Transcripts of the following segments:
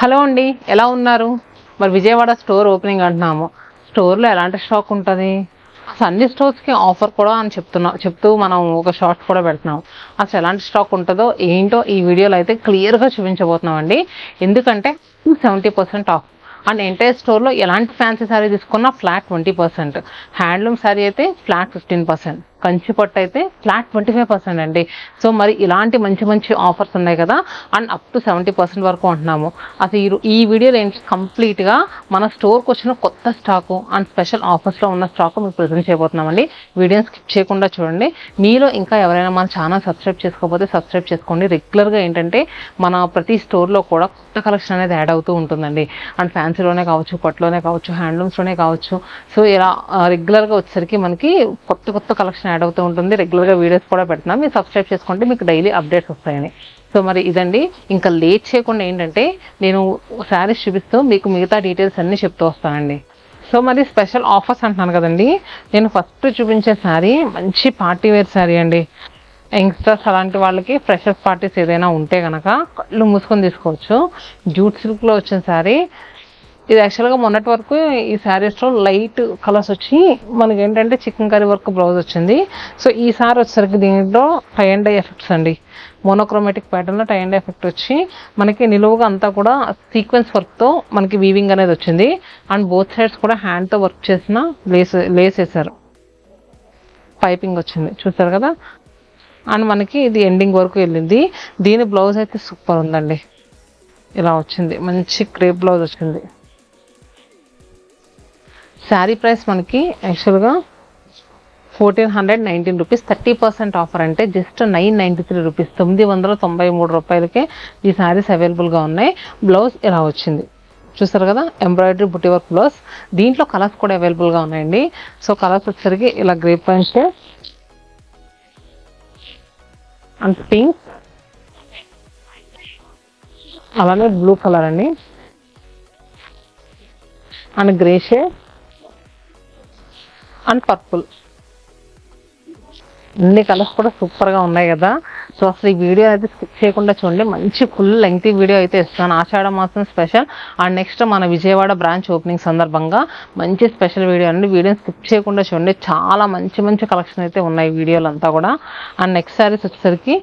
Hello అండి, ఎలా ఉన్నారు? మరి విజయవాడ స్టోర్ ఓపెనింగ్ అంటున్నాము. స్టోర్లో ఎలాంటి స్టాక్ ఉంటుంది? అసలు అన్ని స్టోర్స్కి ఆఫర్ కూడా అని చెప్తూ మనం ఒక షార్ట్స్ కూడా పెడుతున్నాం. అసలు ఎలాంటి స్టాక్ ఉంటుందో ఏంటో ఈ వీడియోలో అయితే క్లియర్గా చూపించబోతున్నాం అండి. ఎందుకంటే 70% ఆఫ్ అండ్ ఎంటైర్ స్టోర్లో ఎలాంటి ఫ్యాన్సీ శారీ తీసుకున్నా ఫ్లాట్ 20%, హ్యాండ్లూమ్ శారీ అయితే ఫ్లాట్ 15%, కంచిపట్టు అయితే ఫ్లాట్ 25% అండి. సో మరి ఇలాంటి మంచి మంచి ఆఫర్స్ ఉన్నాయి కదా, అండ్ అప్ టు 70% వరకు అంటున్నాము. అసలు ఈ వీడియోలో ఏంటి కంప్లీట్గా మన స్టోర్కి వచ్చిన కొత్త స్టాకు అండ్ స్పెషల్ ఆఫర్స్లో ఉన్న స్టాక్ మీకు ప్రజెంట్ చేయబోతున్నామండి. వీడియోని స్కిప్ చేయకుండా చూడండి. మీలో ఇంకా ఎవరైనా మన ఛానల్ సబ్స్క్రైబ్ చేసుకోకపోతే సబ్స్క్రైబ్ చేసుకోండి. రెగ్యులర్గా ఏంటంటే మన ప్రతి స్టోర్లో కూడా కొత్త కలెక్షన్ అనేది యాడ్ అవుతూ ఉంటుందండి. అండ్ ఫ్యాన్సీలోనే కావచ్చు, పట్టులోనే కావచ్చు, హ్యాండ్లూమ్స్లోనే కావచ్చు. సో ఇలా రెగ్యులర్గా వచ్చేసరికి మనకి కొత్త కొత్త కలెక్షన్ యాడ్ అవుతూ ఉంటుంది. రెగ్యులర్గా వీడియోస్ కూడా పెడుతున్నాం. మీరు సబ్స్క్రైబ్ చేసుకుంటే మీకు డైలీ అప్డేట్స్ వస్తాయని. సో మరి ఇదండి, ఇంకా లేట్ చేయకుండా ఏంటంటే నేను శారీస్ చూపిస్తూ మీకు మిగతా డీటెయిల్స్ అన్నీ చెప్తూ వస్తానండి. సో మరి స్పెషల్ ఆఫర్స్ అంటున్నాను కదండి, నేను ఫస్ట్ చూపించే శారీ మంచి పార్టీ వేర్ శారీ అండి. యంగ్స్టర్స్ అలాంటి వాళ్ళకి ఫ్రెషర్స్ పార్టీస్ ఏదైనా ఉంటే కనుక కళ్ళు మూసుకొని తీసుకోవచ్చు. జూట్ సిల్క్లో వచ్చిన శారీ ఇది. యాక్చువల్గా మొన్నటి వరకు ఈ శారీస్లో లైట్ కలర్స్ వచ్చి మనకి ఏంటంటే చికెన్ కర్రీ వర్క్ బ్లౌజ్ వచ్చింది. సో ఈసారి వచ్చేసరికి దీంట్లో టై అండ్ డై ఎఫెక్ట్స్ అండి. మోనోక్రోమాటిక్ ప్యాటర్న్లో టై అండ్ డై ఎఫెక్ట్ వచ్చి మనకి నిలువుగా అంతా కూడా సీక్వెన్స్ వర్క్తో మనకి వీవింగ్ అనేది వచ్చింది. అండ్ బోత్ సైడ్స్ కూడా హ్యాండ్తో వర్క్ చేసిన లేస్ వేసారు. పైపింగ్ వచ్చింది, చూసారు కదా. అండ్ మనకి ఇది ఎండింగ్ వరకు వెళ్ళింది. దీని బ్లౌజ్ అయితే సూపర్ ఉందండి. ఇలా వచ్చింది, మంచి క్రేప్ బ్లౌజ్ వచ్చింది. శారీ ప్రైస్ మనకి యాక్చువల్గా 1419 రూపీస్. 30% ఆఫర్ అంటే జస్ట్ 993 రూపీస్, 993 రూపాయలకే ఈ శారీస్ అవైలబుల్గా ఉన్నాయి. బ్లౌజ్ ఇలా వచ్చింది, చూసారు కదా. ఎంబ్రాయిడరీ బుట్టి వర్క్ బ్లౌజ్. దీంట్లో కలర్స్ కూడా అవైలబుల్గా ఉన్నాయండి. సో కలర్స్ వచ్చేసరికి ఇలా grape wine shade and pink, అలానే బ్లూ కలర్ అండి, and grey shade and purple. అన్ని కలర్స్ కూడా సూపర్గా ఉన్నాయి కదా. సో అసలు ఈ వీడియో అయితే స్కిప్ చేయకుండా చూడండి. మంచి ఫుల్ లెంగ్తీ వీడియో అయితే ఇస్తాను, ఆషాఢ మాసం స్పెషల్. అండ్ నెక్స్ట్ మన విజయవాడ బ్రాంచ్ ఓపెనింగ్ సందర్భంగా మంచి స్పెషల్ వీడియో అండి. వీడియోని స్కిప్ చేయకుండా చూడండి. చాలా మంచి మంచి కలెక్షన్ అయితే ఉన్నాయి వీడియోలు అంతా కూడా. అండ్ నెక్స్ట్ శారీస్ వచ్చేసరికి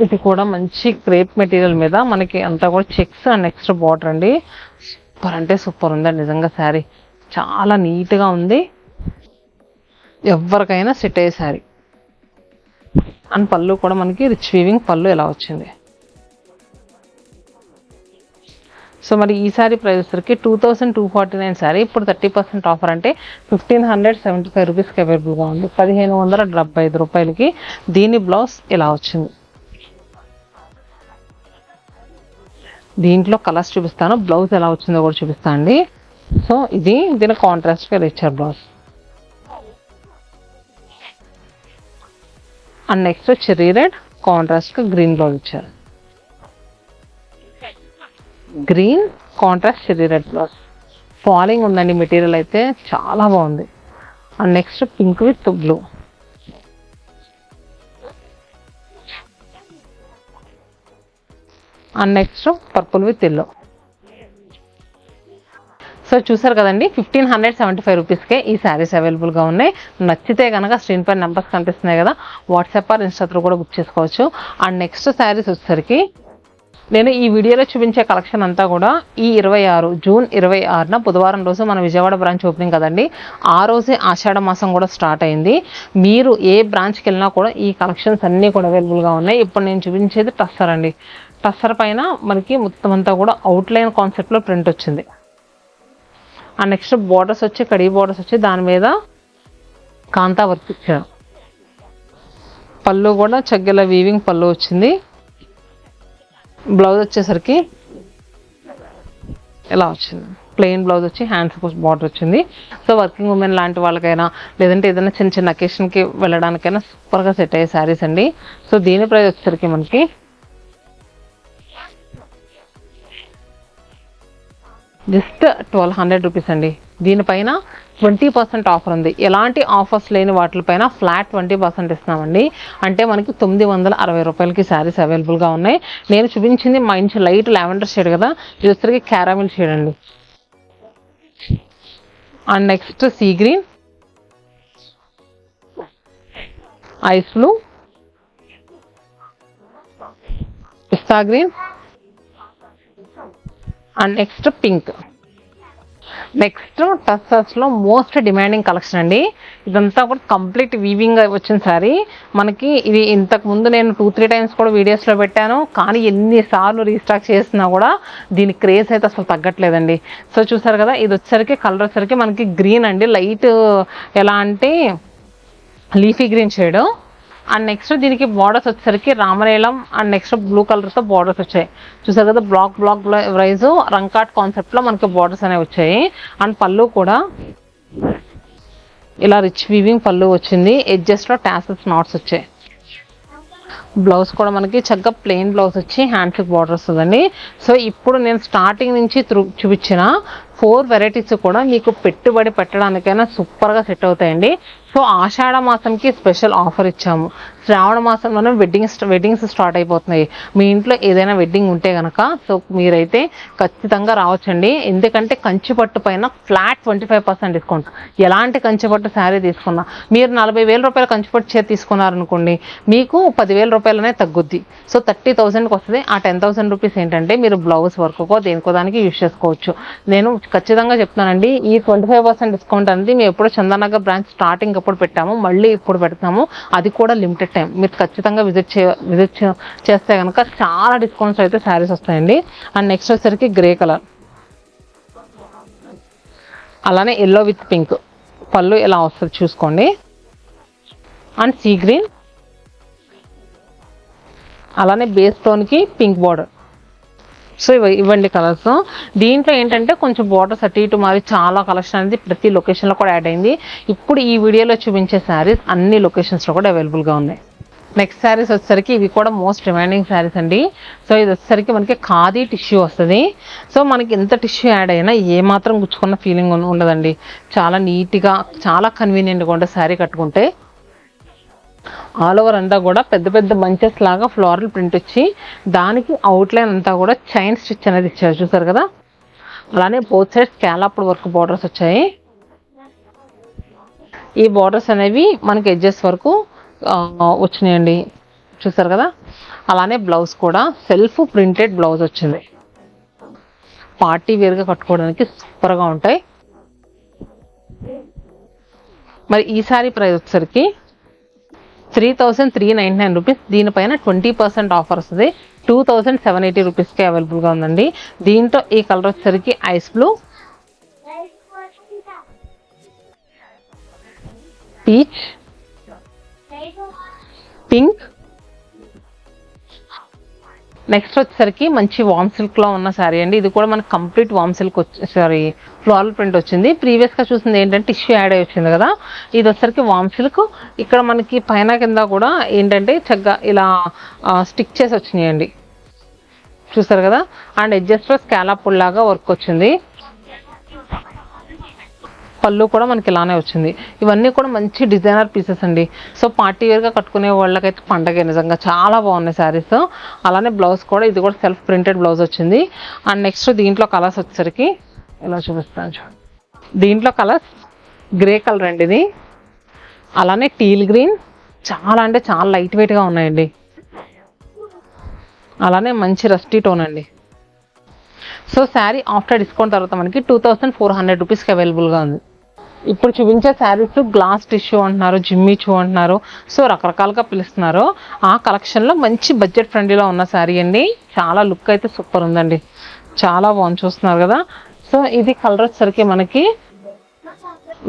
ఇది కూడా మంచి క్రేప్ మెటీరియల్ మీద మనకి అంతా కూడా చెక్స్ అండ్ నెక్స్ట్ బార్డర్ అండి. సూపర్ అంటే సూపర్ ఉందండి నిజంగా. శారీ చాలా నీట్గా ఉంది, ఎవరికైనా సెట్ అయ్యే శారీ. అండ్ పళ్ళు కూడా మనకి రిచ్ వీవింగ్ పళ్ళు ఎలా వచ్చింది. సో మరి ఈ శారీ ప్రైస్ వచ్చరికి 2249 శారీ. ఇప్పుడు 30% ఆఫర్ అంటే 1575 రూపీస్కి అవైలబుల్గా ఉంది. 1575 రూపాయలకి దీని బ్లౌజ్ ఇలా వచ్చింది. దీంట్లో కలర్స్ చూపిస్తాను, బ్లౌజ్ ఎలా వచ్చిందో కూడా చూపిస్తాను అండి. సో ఇది దీని కాంట్రాస్ట్గా ఇచ్చారు blouse. And next cherry red కాంట్రాస్ట్గా గ్రీన్ బ్లౌజ్ ఇచ్చారు. Green contrast cherry red blouse. Falling ఉందండి మెటీరియల్ అయితే, చాలా బాగుంది. And next pink with blue. And next purple with yellow. So చూసారు కదండి, 1575 రూపీస్కే ఈ శారీస్ అవైలబుల్గా ఉన్నాయి. నచ్చితే కనుక స్క్రీన్ పైన నెంబర్స్ కనిపిస్తున్నాయి కదా, వాట్సాప్ ఆర్ ఇన్స్టా త్రూ కూడా బుక్ చేసుకోవచ్చు. అండ్ నెక్స్ట్ శారీస్ వచ్చేసరికి నేను ఈ వీడియోలో చూపించే కలెక్షన్ అంతా కూడా ఈ జూన్ 26న బుధవారం రోజు మన విజయవాడ బ్రాంచ్ ఓపెనింగ్ కదండి. ఆ రోజే ఆషాఢ మాసం కూడా స్టార్ట్ అయింది. మీరు ఏ బ్రాంచ్కి వెళ్ళినా కూడా ఈ కలెక్షన్స్ అన్నీ కూడా అవైలబుల్గా ఉన్నాయి. ఇప్పుడు నేను చూపించేది టస్సర్ అండి. టస్సర్ పైన మనకి మొత్తం అంతా కూడా అవుట్లైన్ కాన్సెప్ట్లో ప్రింట్ వచ్చింది. అండ్ నెక్స్ట్ బార్డర్స్ వచ్చి కడీ బార్డర్స్ వచ్చి దాని మీద కాంతా వర్క్ ఇచ్చారు. పళ్ళు కూడా చగ్గెల వీవింగ్ పళ్ళు వచ్చింది. బ్లౌజ్ వచ్చేసరికి ఇలా వచ్చింది, ప్లెయిన్ బ్లౌజ్ వచ్చి హ్యాండ్స్ బార్డర్ వచ్చింది. సో వర్కింగ్ ఉమెన్ లాంటి వాళ్ళకైనా లేదంటే ఏదైనా చిన్న చిన్న అకేషన్కి వెళ్ళడానికైనా సూపర్గా సెట్ అయ్యే శారీస్ అండి. సో దీని ప్రైస్ వచ్చేసరికి మనకి జస్ట్ 1200 రూపీస్ అండి. దీనిపైన 20% ఆఫర్ ఉంది. ఎలాంటి ఆఫర్స్ లేని వాటిపైన ఫ్లాట్ 20% ఇస్తున్నామండి. అంటే మనకి 960 రూపాయలకి శారీస్ అవైలబుల్గా ఉన్నాయి. నేను చూపించింది మంచి లైట్ లావెండర్ షేడ్ కదా, ఇది వచ్చరికి క్యారామిల్ షేడ్ అండి. And next sea green, ice blue, pista green and next pink. Next టస్సర్స్లో మోస్ట్ డిమాండింగ్ కలెక్షన్ అండి. ఇదంతా కూడా కంప్లీట్ వీవింగ్ వచ్చిన సారీ. మనకి ఇది ఇంతకు ముందు నేను 2-3 టైమ్స్ కూడా వీడియోస్లో పెట్టాను, కానీ ఎన్నిసార్లు రీస్టాక్ చేసినా కూడా దీని క్రేజ్ అయితే అసలు తగ్గట్లేదండి. సో చూసారు కదా, ఇది వచ్చేసరికి కలర్ వచ్చేసరికి మనకి గ్రీన్ అండి, లైట్ ఎలా అంటే leafy green shade. And next దీనికి బార్డర్స్ వచ్చేసరికి రామలీలం అండ్ నెక్స్ట్ బ్లూ కలర్తో బార్డర్స్ వచ్చాయి. చూసారు కదా, బ్లాక్ వైజ్ రంకాట్ కాన్సెప్ట్లో మనకి బార్డర్స్ అనేవి వచ్చాయి. అండ్ పళ్ళు కూడా ఇలా రిచ్ వీవింగ్ పళ్ళు వచ్చింది, ఎడ్జెస్ట్లో టాసల్స్ నాట్స్ వచ్చాయి. బ్లౌజ్ కూడా మనకి చక్కగా ప్లెయిన్ బ్లౌజ్ వచ్చి హ్యాండ్స్కి బార్డర్ వస్తుందండి. సో ఇప్పుడు నేను స్టార్టింగ్ నుంచి చూపించిన 4 వెరైటీస్ కూడా మీకు పెట్టుబడి పెట్టడానికైనా సూపర్గా సెట్ అవుతాయండి. సో ఆషాఢ మాసంకి స్పెషల్ ఆఫర్ ఇచ్చాము. శ్రావణ మాసంలోనే వెడ్డింగ్స్ స్టార్ట్ అయిపోతున్నాయి. మీ ఇంట్లో ఏదైనా వెడ్డింగ్ ఉంటే కనుక సో మీరైతే ఖచ్చితంగా రావచ్చండి. ఎందుకంటే కంచిపట్టు పైన ఫ్లాట్ 25% డిస్కౌంట్. ఎలాంటి కంచిపట్టు శారీ తీసుకున్నా, మీరు 40,000 రూపాయల కంచిపట్టు చీర తీసుకున్నారనుకోండి, మీకు 10,000 రూపాయలనే తగ్గుద్ది. సో 30,000కి వస్తుంది. ఆ 10,000 రూపీస్ ఏంటంటే మీరు బ్లౌజ్ వర్క్కో దేనికో దానికి యూజ్ చేసుకోవచ్చు. నేను ఖచ్చితంగా చెప్తున్నానండి, ఈ 25% డిస్కౌంట్ అనేది మేము ఎప్పుడు చందానగర్ బ్రాంచ్ స్టార్టింగ్ అప్పుడు పెట్టాము, మళ్ళీ ఇప్పుడు పెడతాము. అది కూడా లిమిటెడ్ టైం. మీరు ఖచ్చితంగా విజిట్ చేస్తే కనుక చాలా డిస్కౌంట్స్ అయితే శారీస్ వస్తాయండి. అండ్ నెక్స్ట్ వచ్చేసరికి గ్రే కలర్, అలానే ఎల్లో విత్ పింక్ పళ్ళు ఎలా వస్తుంది చూసుకోండి. అండ్ సీ గ్రీన్, అలానే బేస్ టోన్కి పింక్ బార్డర్. సో ఇవ్వండి కలర్స్. దీంట్లో ఏంటంటే కొంచెం బార్డర్స్ అటు ఇటు మరి చాలా కలెక్షన్ అనేది ప్రతి లొకేషన్లో కూడా యాడ్ అయింది. ఇప్పుడు ఈ వీడియోలో చూపించే శారీస్ అన్ని లొకేషన్స్లో కూడా అవైలబుల్గా ఉన్నాయి. నెక్స్ట్ శారీస్ వచ్చేసరికి ఇవి కూడా మోస్ట్ డిమాండింగ్ శారీస్ అండి. సో ఇది వచ్చేసరికి మనకి ఖాదీ టిష్యూ వస్తుంది. సో మనకి ఎంత టిష్యూ యాడ్ అయినా ఏమాత్రం గుచ్చుకున్న ఫీలింగ్ ఉండదండి. చాలా నీట్గా చాలా కన్వీనియంట్గా ఉంటుంది శారీ కట్టుకుంటే. ఆల్ ఓవర్ అంతా కూడా పెద్ద పెద్ద బంచెస్ లాగా ఫ్లోరల్ ప్రింట్ వచ్చి దానికి అవుట్లైన్ అంతా కూడా చైన్ స్టిచ్ అనేది ఇచ్చారు, చూసారు కదా. అలానే both sides scallop work borders వచ్చాయి. ఈ బార్డర్స్ అనేవి మనకి ఎడ్జెస్ వరకు వచ్చినాయండి, చూసారు కదా. అలానే బ్లౌజ్ కూడా సెల్ఫ్ ప్రింటెడ్ బ్లౌజ్ వచ్చింది. పార్టీ వేర్గా కట్టుకోవడానికి సూపర్గా ఉంటాయి. మరి ఈ సారీ ప్రైస్ వచ్చేసరికి 3,399 రూపీస్. దీనిపైన 20% ఆఫర్ వస్తుంది. 2,780 రూపీస్కి అవైలబుల్గా ఉందండి. దీంట్లో ఈ కలర్ వచ్చేసరికి ice blue, peach, pink, next వచ్చేసరికి మంచి వామ్ సిల్క్లో ఉన్న శారీ అండి. ఇది కూడా మనకి కంప్లీట్ వామ్ సిల్క్ సారీ ఫ్లోరల్ ప్రింట్ వచ్చింది. ప్రీవియస్గా చూసింది ఏంటంటే టిష్యూ యాడ్ అయి వచ్చింది కదా, ఇది వచ్చేసరికి వామ్ సిల్క్. ఇక్కడ మనకి పైన కింద కూడా ఏంటంటే చక్కగా ఇలా స్టిక్ చేసి వచ్చినాయండి, చూసారు కదా. అండ్ ఎడ్జెస్ట్లో స్కాలప్ లాగా వర్క్ వచ్చింది. పళ్ళు కూడా మనకి ఇలానే వచ్చింది. ఇవన్నీ కూడా మంచి డిజైనర్ పీసెస్ అండి. సో పార్టీ వేర్గా కట్టుకునే వాళ్ళకైతే పండగ నిజంగా చాలా బాగున్నాయి శారీస్. అలానే బ్లౌజ్ కూడా ఇది కూడా సెల్ఫ్ ప్రింటెడ్ బ్లౌజ్ వచ్చింది. అండ్ నెక్స్ట్ దీంట్లో కలర్స్ వచ్చేసరికి ఇలా చూపిస్తాను చూడండి. దీంట్లో కలర్స్ గ్రే కలర్ అండి ఇది, అలానే టీల్ గ్రీన్, చాలా అంటే చాలా లైట్ వెయిట్గా ఉన్నాయండి. అలానే మంచి రస్టీ టోన్ అండి. సో శారీ ఆఫ్టర్ డిస్కౌంట్ తర్వాత మనకి 2,400 రూపీస్కి అవైలబుల్గా ఉంది. ఇప్పుడు చూపించే శారీస్ గ్లాస్ టిష్యూ అంటున్నారు, జిమ్మీ చూ అంటున్నారు, సో రకరకాలుగా పిలుస్తున్నారు. ఆ కలెక్షన్లో మంచి బడ్జెట్ ఫ్రెండ్లీలో ఉన్న శారీ అండి. చాలా లుక్ అయితే సూపర్ ఉందండి, చాలా బాగుంది, చూస్తున్నారు కదా. సో ఇది కలర్ వచ్చేసరికి మనకి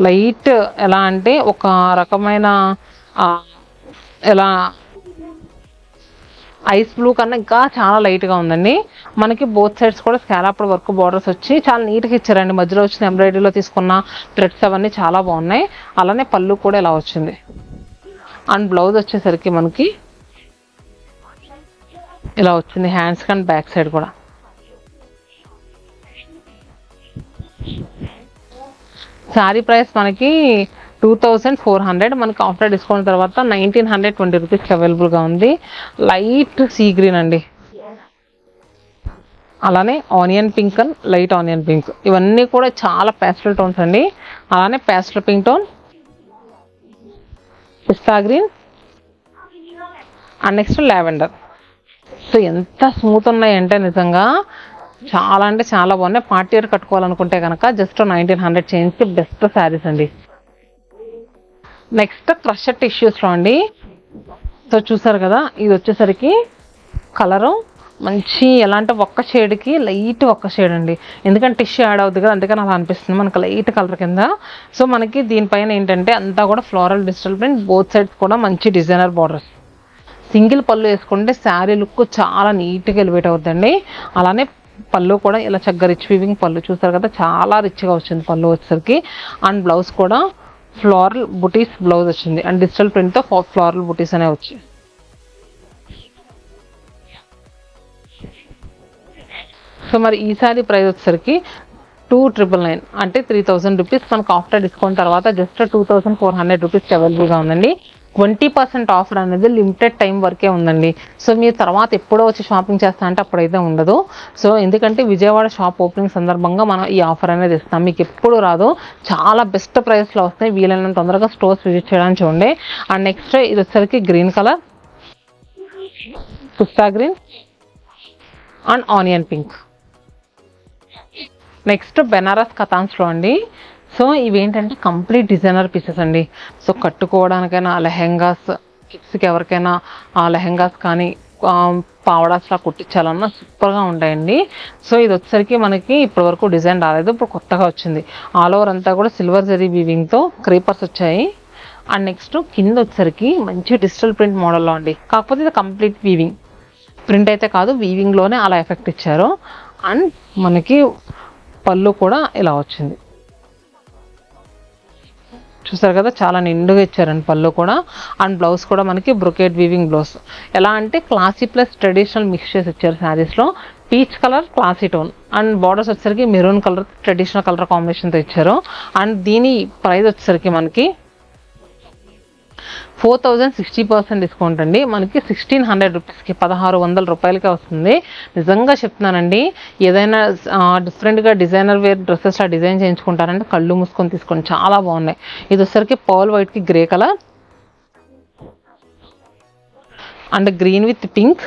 లైట్ ఎలా అంటే ఒక రకమైన ఎలా ఐస్ బ్లూ కన్నా ఇంకా చాలా లైట్గా ఉందండి. మనకి బోత్ సైడ్స్ కూడా స్కాలప్ వర్క్ బార్డర్స్ వచ్చి చాలా నీట్గా ఇచ్చారండి. మధ్యలో వచ్చిన ఎంబ్రాయిడరీలో తీసుకున్న థ్రెడ్స్ అవన్నీ చాలా బాగున్నాయి. అలానే పళ్ళు కూడా ఇలా వచ్చింది. అండ్ బ్లౌజ్ వచ్చేసరికి మనకి ఇలా వచ్చింది, హ్యాండ్స్ అండ్ బ్యాక్ సైడ్ కూడా. శారీ ప్రైస్ మనకి 2400, మనకి ఆఫ్టర్ డిస్కౌంట్ తర్వాత 1920 రూపీస్కి అవైలబుల్గా ఉంది. లైట్ సీ గ్రీన్ అండి, అలానే onion pink and light onion pink, ఇవన్నీ కూడా చాలా ప్యాస్టల్ టోన్స్ అండి. అలానే pastel pink tone, pista green and next lavender. So ఎంత స్మూత్ ఉన్నాయంటే నిజంగా చాలా అంటే చాలా బాగున్నాయి. పార్టీ వేర్ కట్టుకోవాలనుకుంటే కనుక జస్ట్ 1900 చేంజ్కి బెస్ట్ శారీస్ అండి. నెక్స్ట్ క్రషర్ టిష్యూస్లో అండి. సో చూసారు కదా, ఇది వచ్చేసరికి కలరు మంచి ఎలా అంటే ఒక్క షేడ్కి లైట్ ఒక్క షేడ్ అండి, ఎందుకంటే టిష్యూ యాడ్ అవుతుంది కదా, అందుకని అలా అనిపిస్తుంది మనకు లైట్ కలర్ కింద. సో మనకి దీనిపైన ఏంటంటే అంతా కూడా floral digital print, both sides కూడా మంచి డిజైనర్ బార్డర్స్. సింగిల్ పళ్ళు వేసుకుంటే శారీ లుక్ చాలా నీట్గా ఎలివేట్ అవుతుందండి. అలానే పళ్ళు కూడా ఇలా చక్కగా రిచ్ వీవింగ్ పళ్ళు, చూసారు కదా చాలా రిచ్గా వచ్చింది పళ్ళు వచ్చేసరికి. అండ్ బ్లౌజ్ కూడా ఫ్లోరల్ బుటీస్ బ్లౌజ్ వచ్చింది అండ్ డిజిటల్ ప్రింట్తో ఫ్లోరల్ బుటీస్ అనేవి వచ్చి. సో మరి ఈ సారీ ప్రైస్ వచ్చేసరికి 2999, అంటే 3000 రూపీస్. మనకు ఆఫ్టర్ డిస్కౌంట్ తర్వాత జస్ట్ 2400 రూపీస్కి అవైలబుల్గా ఉందండి. 20% ఆఫర్ అనేది లిమిటెడ్ టైం వరకే ఉందండి. సో మీరు తర్వాత ఎప్పుడో వచ్చి షాపింగ్ చేస్తా అంటే అప్పుడైతే ఉండదు. సో ఎందుకంటే విజయవాడ షాప్ ఓపెనింగ్ సందర్భంగా మనం ఈ ఆఫర్ అనేది ఇస్తాం, మీకు ఎప్పుడు రాదు. చాలా బెస్ట్ ప్రైస్లో వస్తాయి, వీలైనంత తొందరగా స్టోర్స్ విజిట్ చేయడానికి చూడండి. అండ్ నెక్స్ట్ ఇది వచ్చేసరికి green colour, pista green and onion pink. Next Banaras కథాన్స్లో అండి. సో ఇవేంటంటే కంప్లీట్ డిజైనర్ పీసెస్ అండి. సో కట్టుకోవడానికైనా లెహెంగాస్, కిడ్స్కి ఎవరికైనా ఆ లెహెంగాస్ కానీ పావడాస్లా కుట్టించాలన్నా సూపర్గా ఉంటాయండి. సో ఇది వచ్చేసరికి మనకి ఇప్పటివరకు డిజైన్ రాలేదు, ఇప్పుడు కొత్తగా వచ్చింది. ఆల్ ఓవర్ అంతా కూడా సిల్వర్ జరీ వీవింగ్తో క్రీపర్స్ వచ్చాయి. అండ్ నెక్స్ట్ కింద వచ్చేసరికి మంచి డిజిటల్ ప్రింట్ మోడల్లో అండి, కాకపోతే ఇది కంప్లీట్ వీవింగ్ ప్రింట్ అయితే కాదు, వీవింగ్లోనే అలా ఎఫెక్ట్ ఇచ్చారు. అండ్ మనకి పళ్ళు కూడా ఇలా వచ్చింది, చూసారు కదా చాలా నిండుగా ఇచ్చారండి పళ్ళు కూడా. అండ్ బ్లౌజ్ కూడా మనకి బ్రొకేట్ వీవింగ్ బ్లౌజ్, ఎలా అంటే క్లాసీ ప్లస్ ట్రెడిషనల్ మిక్స్ చేసి ఇచ్చారు శారీస్లో. Peach colour classy tone and borders వచ్చేసరికి మెరూన్ కలర్ ట్రెడిషనల్ కలర్ కాంబినేషన్తో ఇచ్చారు. అండ్ దీని ప్రైస్ వచ్చేసరికి మనకి 4000, 60% డిస్కౌంట్ అండి. మనకి 1600 రూపీస్కి 1600 రూపాయలకే వస్తుంది. నిజంగా చెప్తున్నానండి, ఏదైనా డిఫరెంట్గా డిజైనర్ వేర్ డ్రెస్సెస్ డిజైన్ చేయించుకుంటారంటే కళ్ళు మూసుకొని తీసుకోండి, చాలా బాగున్నాయి. ఇది వచ్చేసరికి పర్ల్ వైట్కి grey colour and green with pink.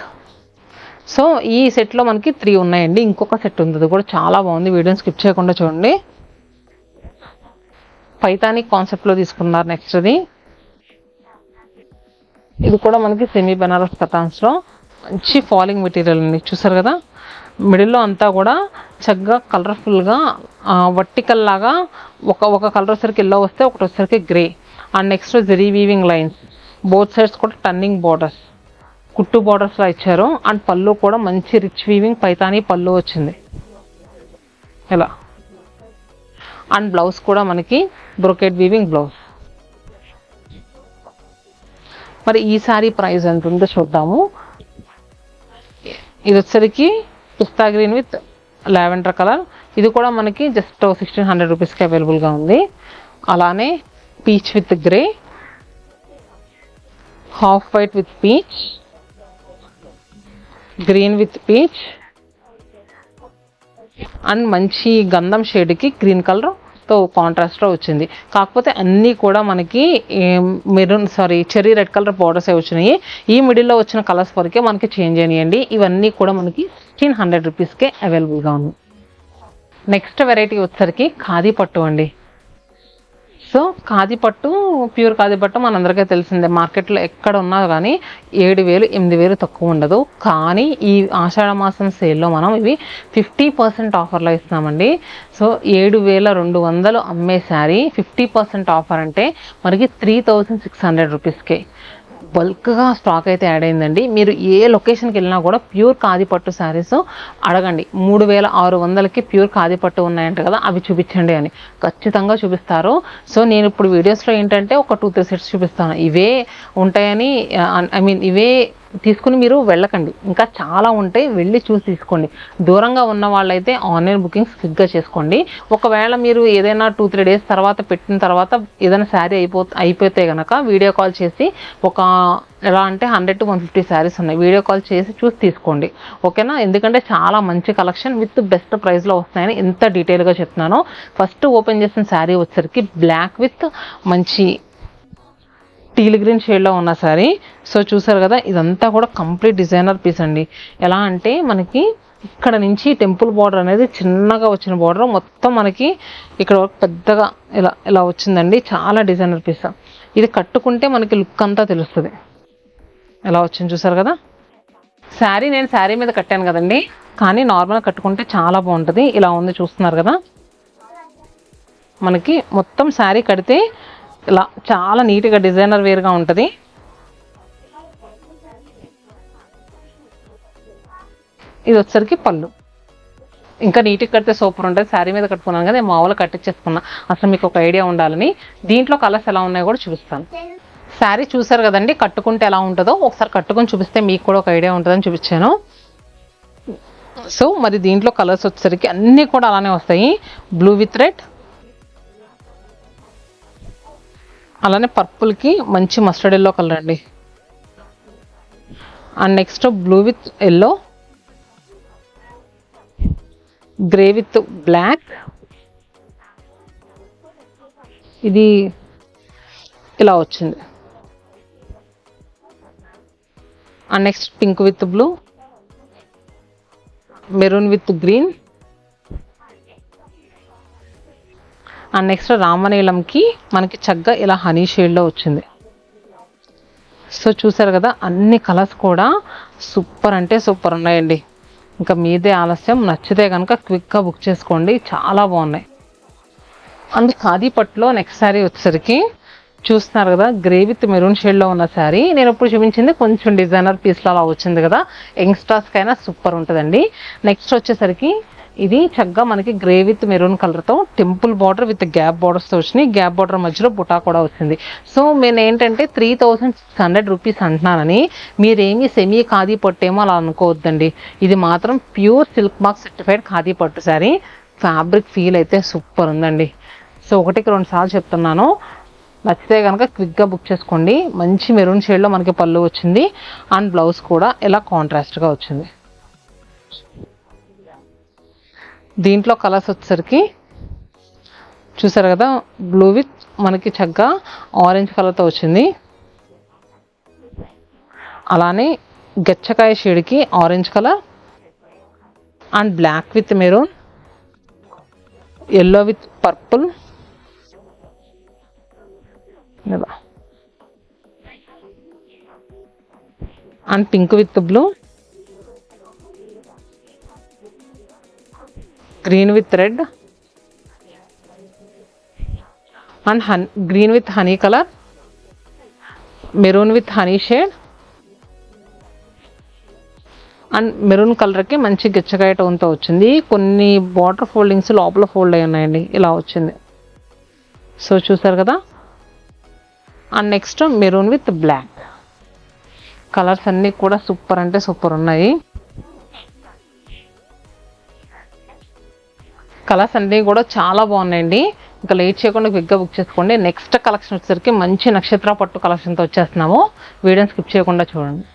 So ఈ సెట్లో మనకి 3 ఉన్నాయండి, ఇంకొక సెట్ ఉంది, అది కూడా చాలా బాగుంది, వీడియోని స్కిప్ చేయకుండా చూడండి. పైతానిక్ కాన్సెప్ట్లో తీసుకున్నారు. నెక్స్ట్ ఇది కూడా మనకి సెమీ బెనారస్ కథాన్స్లో మంచి ఫాలింగ్ మెటీరియల్ అండి, చూసారు కదా. మిడిల్లో అంతా కూడా చక్కగా కలర్ఫుల్గా వర్టికల్ లాగా ఒక కలర్ వచ్చరికి ఎల్లో వస్తే ఒకటి వచ్చరికి grey. And next zari weaving lines, both sides కూడా టర్నింగ్ బార్డర్స్, కుట్టు బార్డర్స్లా ఇచ్చారు. అండ్ పళ్ళు కూడా మంచి రిచ్ వీవింగ్ పైతానీ పళ్ళు వచ్చింది ఇలా. అండ్ బ్లౌజ్ కూడా మనకి బ్రొకేట్ వీవింగ్ బ్లౌజ్. మరి ఈ సారీ ప్రైస్ ఎంత ఉందో చూద్దాము. ఇది వచ్చేసరికి పిస్తా గ్రీన్ విత్ లావెండర్ కలర్, ఇది కూడా మనకి జస్ట్ 1600 రూపీస్కి అవైలబుల్గా ఉంది. అలానే peach with grey, half white with peach, green with peach and మంచి గంధం షేడ్కి గ్రీన్ కలర్తో కాంట్రాస్ట్లో వచ్చింది. కాకపోతే అన్నీ కూడా మనకి చెర్రీ రెడ్ కలర్ బార్డర్స్ వచ్చినాయి. ఈ మిడిల్లో వచ్చిన కలర్స్ వరకే మనకి చేంజ్ అయినాయండి. ఇవన్నీ కూడా మనకి 1600 రూపీస్కే అవైలబుల్గా ఉంది. నెక్స్ట్ వెరైటీ వచ్చేసరికి ఖాదీ పట్టు అండి. సో ఖాదీ పట్టు, ప్యూర్ ఖాదీ పట్టు మనందరికీ తెలిసిందే, మార్కెట్లో ఎక్కడ ఉన్నా కానీ 7000, 8000 తక్కువ ఉండదు. కానీ ఈ ఆషాఢ మాసం సేల్లో మనం ఇవి 50% ఆఫర్లో ఇస్తున్నామండి. సో 7200 అమ్మే శారీ 50% ఆఫర్ అంటే మనకి 3600 రూపీస్కే బల్క్గా స్టాక్ అయితే యాడ్ అయిందండి. మీరు ఏ లొకేషన్కి వెళ్ళినా కూడా ప్యూర్ ఖాదీ పట్టు శారీస్ అడగండి, 3600కి ప్యూర్ ఖాదీ పట్టు ఉన్నాయంట కదా, అవి చూపించండి అని ఖచ్చితంగా చూపిస్తారు. సో నేను ఇప్పుడు వీడియోస్లో ఏంటంటే ఒక 2-3 సెట్స్ చూపిస్తాను, ఇవే ఉంటాయని, ఐ మీన్ ఇవే తీసుకుని మీరు వెళ్ళకండి, ఇంకా చాలా ఉంటాయి, వెళ్ళి చూసి తీసుకోండి. దూరంగా ఉన్న వాళ్ళైతే ఆన్లైన్ బుకింగ్స్ క్విక్గా చేసుకోండి. ఒకవేళ మీరు ఏదైనా 2-3 డేస్ తర్వాత పెట్టిన తర్వాత ఏదైనా శారీ అయిపోతే కనుక వీడియో కాల్ చేసి ఎలా అంటే 100-150 శారీస్ ఉన్నాయి, వీడియో కాల్ చేసి చూసి తీసుకోండి, ఓకేనా? ఎందుకంటే చాలా మంచి కలెక్షన్ విత్ బెస్ట్ ప్రైస్లో వస్తాయని ఎంత డీటెయిల్గా చెప్తున్నానో. ఫస్ట్ ఓపెన్ చేసిన శారీ వచ్చేసరికి బ్లాక్ విత్ మంచి టీల్ గ్రీన్ షేడ్లో ఉన్న శారీ. సో చూసారు కదా, ఇదంతా కూడా కంప్లీట్ డిజైనర్ పీస్ అండి. ఎలా అంటే మనకి ఇక్కడ నుంచి టెంపుల్ బార్డర్ అనేది చిన్నగా వచ్చిన బార్డర్ మొత్తం మనకి ఇక్కడ పెద్దగా ఇలా వచ్చిందండి. చాలా డిజైనర్ పీస్. ఇది కట్టుకుంటే మనకి లుక్ అంతా తెలుస్తుంది. ఎలా వచ్చింది చూసారు కదా. నేను శారీ మీద కట్టాను కదండి, కానీ నార్మల్గా కట్టుకుంటే చాలా బాగుంటుంది. ఇలా ఉంది చూస్తున్నారు కదా, మనకి మొత్తం శారీ కడితే ఇలా చాలా నీట్గా డిజైనర్ వేర్గా ఉంటుంది. ఇది వచ్చరికి పళ్ళు. ఇంకా నీట్గా కడితే సూపర్ ఉంటుంది. శారీ మీద కట్టుకున్నాను కదా, మామూలుగా కట్టించేసుకున్నా, అసలు మీకు ఒక ఐడియా ఉండాలని. దీంట్లో కలర్స్ ఎలా ఉన్నాయో కూడా చూపిస్తాను. శారీ చూసారు కదండి, కట్టుకుంటే ఎలా ఉంటుందో ఒకసారి కట్టుకొని చూపిస్తే మీకు కూడా ఒక ఐడియా ఉంటుందని చూపించాను. సో మరి దీంట్లో కలర్స్ వచ్చేసరికి అన్నీ కూడా అలానే వస్తాయి. బ్లూ విత్ రెడ్, అలానే పర్పుల్కి మంచి మస్టర్డ్ ఎల్లో కలర్ అండి. And next blue with yellow, grey with black, ఇది ఇలా వచ్చింది. And next pink with blue, maroon with green, and next రామనీలంకి మనకి చక్కగా ఇలా హనీ షేడ్లో వచ్చింది. సో చూసారు కదా, అన్ని కలర్స్ కూడా సూపర్ అంటే సూపర్ ఉన్నాయండి. ఇంకా మీదే ఆలస్యం, నచ్చితే కనుక క్విక్గా బుక్ చేసుకోండి, చాలా బాగున్నాయి. అండ్ ఖాదీ పట్టులో నెక్స్ట్ శారీ వచ్చేసరికి చూస్తున్నారు కదా, గ్రే విత్ మెరూన్ షేడ్లో ఉన్న శారీ. నేను ఇప్పుడు చూపించింది కొంచెం డిజైనర్ పీస్లో అలా వచ్చింది కదా, యంగ్స్టర్స్కైనా సూపర్ ఉంటుందండి. నెక్స్ట్ వచ్చేసరికి ఇది చక్కగా మనకి గ్రే విత్ మెరూన్ కలర్తో టెంపుల్ బార్డర్ విత్ గ్యాప్ బార్డర్స్తో వచ్చినాయి. గ్యాప్ బార్డర్ మధ్యలో బుటా కూడా వచ్చింది. సో నేను ఏంటంటే 3600 రూపీస్ అంటున్నానని మీరేమీ సెమీ ఖాదీ పట్టేమో అలా అనుకోవద్దండి. ఇది మాత్రం pure silk mark certified khadi పట్టు శారీ. ఫ్యాబ్రిక్ ఫీల్ అయితే సూపర్ ఉందండి. సో 1-2 సార్లు చెప్తున్నాను, నచ్చితే కనుక క్విక్గా బుక్ చేసుకోండి. మంచి మెరూన్ షేడ్లో మనకి పళ్ళు వచ్చింది, అండ్ బ్లౌజ్ కూడా ఇలా కాంట్రాస్ట్గా వచ్చింది. దీంట్లో కలర్స్ వచ్చేసరికి చూసారు కదా, బ్లూ విత్ మనకి చక్కగా ఆరెంజ్ కలర్తో వచ్చింది, అలానే గచ్చకాయ షేడ్కి orange colour, and black with maroon, yellow with purple, and pink with blue, green with red, and green with honey colour, maroon with honey shade, and maroon కలర్కి మంచి గచ్చకాయ టోన్తో వచ్చింది. కొన్ని బార్డర్ ఫోల్డింగ్స్ లోపల ఫోల్డ్ అయి ఉన్నాయండి, ఇలా వచ్చింది. సో చూసారు కదా. And next maroon with black. Colours అన్నీ కూడా సూపర్ అంటే సూపర్ ఉన్నాయి. కలర్స్ అన్నీ కూడా చాలా బాగున్నాయండి. ఇంకా లేట్ చేయకుండా క్విక్గా బుక్ చేసుకోండి. నెక్స్ట్ కలెక్షన్ వచ్చేసరికి మంచి నక్షత్ర పట్టు కలెక్షన్తో వచ్చేస్తున్నాము. వీడియోని స్కిప్ చేయకుండా చూడండి.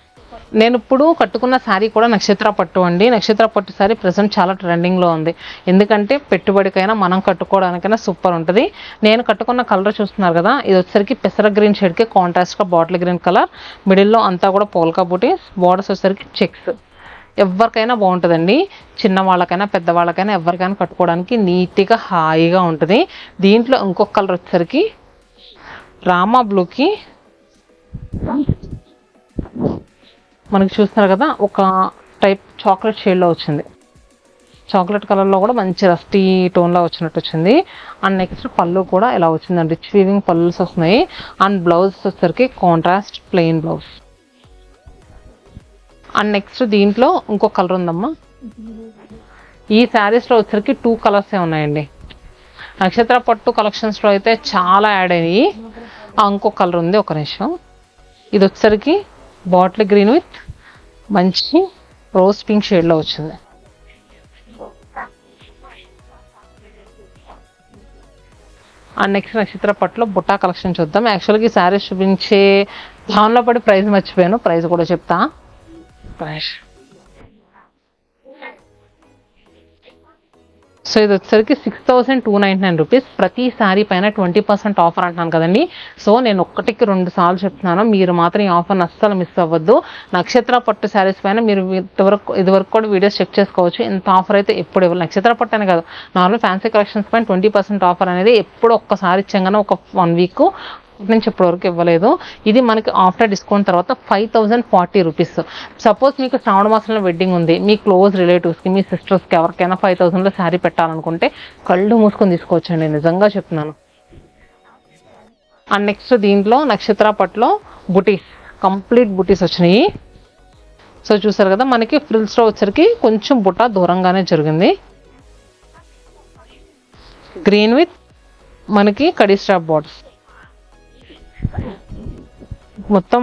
నేను ఇప్పుడు కట్టుకున్న శారీ కూడా నక్షత్ర పట్టు అండి. నక్షత్ర పట్టు శారీ ప్రజెంట్ చాలా ట్రెండింగ్లో ఉంది. ఎందుకంటే పెట్టుబడికైనా మనం కట్టుకోవడానికైనా సూపర్ ఉంటుంది. నేను కట్టుకున్న కలర్ చూస్తున్నారు కదా, ఇది వచ్చేసరికి పెసర గ్రీన్ షేడ్కి కాంట్రాస్ట్గా బాటిల్ గ్రీన్ కలర్, మిడిల్లో అంతా కూడా పోల్కా బూటీస్, బార్డర్స్ వచ్చేసరికి చెక్స్. ఎవరికైనా బాగుంటుందండి, చిన్నవాళ్ళకైనా పెద్దవాళ్ళకైనా ఎవరికైనా కట్టుకోవడానికి నీట్గా హాయిగా ఉంటుంది. దీంట్లో ఇంకొక కలర్ వచ్చేసరికి రామా బ్లూకి మనకి చూస్తున్నారు కదా, ఒక టైప్ చాక్లెట్ షేడ్లో వచ్చింది. చాక్లెట్ కలర్లో కూడా మంచి రస్టీ టోన్లో వచ్చినట్టు వచ్చింది. అండ్ నెక్స్ట్ పళ్ళు కూడా ఇలా వచ్చిందండి, రిచ్ వీవింగ్ పళ్ళుస్ వస్తున్నాయి. అండ్ బ్లౌజ్ వచ్చేసరికి contrast plain blouse. And next దీంట్లో ఇంకో కలర్ ఉందమ్మా. ఈ శారీస్లో వచ్చేసరికి 2 కలర్సే ఉన్నాయండి. నక్షత్ర పట్టు కలెక్షన్స్లో అయితే చాలా యాడ్ అయ్యాయి. ఇంకో కలర్ ఉంది, ఒక నిమిషం. ఇది వచ్చేసరికి బాటిల్ గ్రీన్ విత్ మంచి రోజ్ పింక్ షేడ్లో వచ్చింది. అండ్ నెక్స్ట్ నక్షత్ర పట్టులో బుట్టా కలెక్షన్ చూద్దాం. యాక్చువల్గా ఈ శారీస్ చూపించే దానిలో పడి ప్రైస్ మర్చిపోయాను, ప్రైస్ కూడా చెప్తా. ప్రైస్ సో ఇది వచ్చేసరికి 6,299 రూపీస్. ప్రతి శారీ పైన 20% ఆఫర్ అంటున్నాను కదండి. సో నేను ఒక్కటికి 2 సార్లు చెప్తున్నాను, మీరు మాత్రం ఈ ఆఫర్ని అస్సలు మిస్ అవ్వద్దు. నక్షత్ర పట్టు శారీస్ పైన మీరు ఇదివరకు కూడా వీడియోస్ చెక్ చేసుకోవచ్చు. ఇంత ఆఫర్ అయితే ఎప్పుడు ఇవ్వాలి. నక్షత్ర పట్టు అనే కాదు, నార్మల్ ఫ్యాన్సీ కలెక్షన్స్ పైన 20% ఆఫర్ అనేది ఎప్పుడు ఒక్కసారి ఇచ్చాగానే ఒక 1 వీక్ నుంచి ఇప్పటివరకు ఇవ్వలేదు. ఇది మనకి ఆఫ్టర్ డిస్కౌంట్ తర్వాత 5,040 రూపీస్. సపోజ్ మీకు శ్రావణ మాసంలో వెడ్డింగ్ ఉంది, మీ క్లోజ్ రిలేటివ్స్కి, మీ సిస్టర్స్కి ఎవరికైనా 5,000లో శారీ పెట్టాలనుకుంటే కళ్ళు మూసుకొని తీసుకోవచ్చండి, నిజంగా చెప్తున్నాను. అండ్ నెక్స్ట్ దీంట్లో నక్షత్ర పట్టులో బుటీస్, కంప్లీట్ బుటీస్ వచ్చినాయి. సో చూసారు కదా, మనకి ఫ్రిల్స్లో వచ్చరికి కొంచెం బుట్ట దూరంగానే జరిగింది. గ్రీన్ విత్ మనకి కడీ స్ట్రాప్ బార్డర్స్, మొత్తం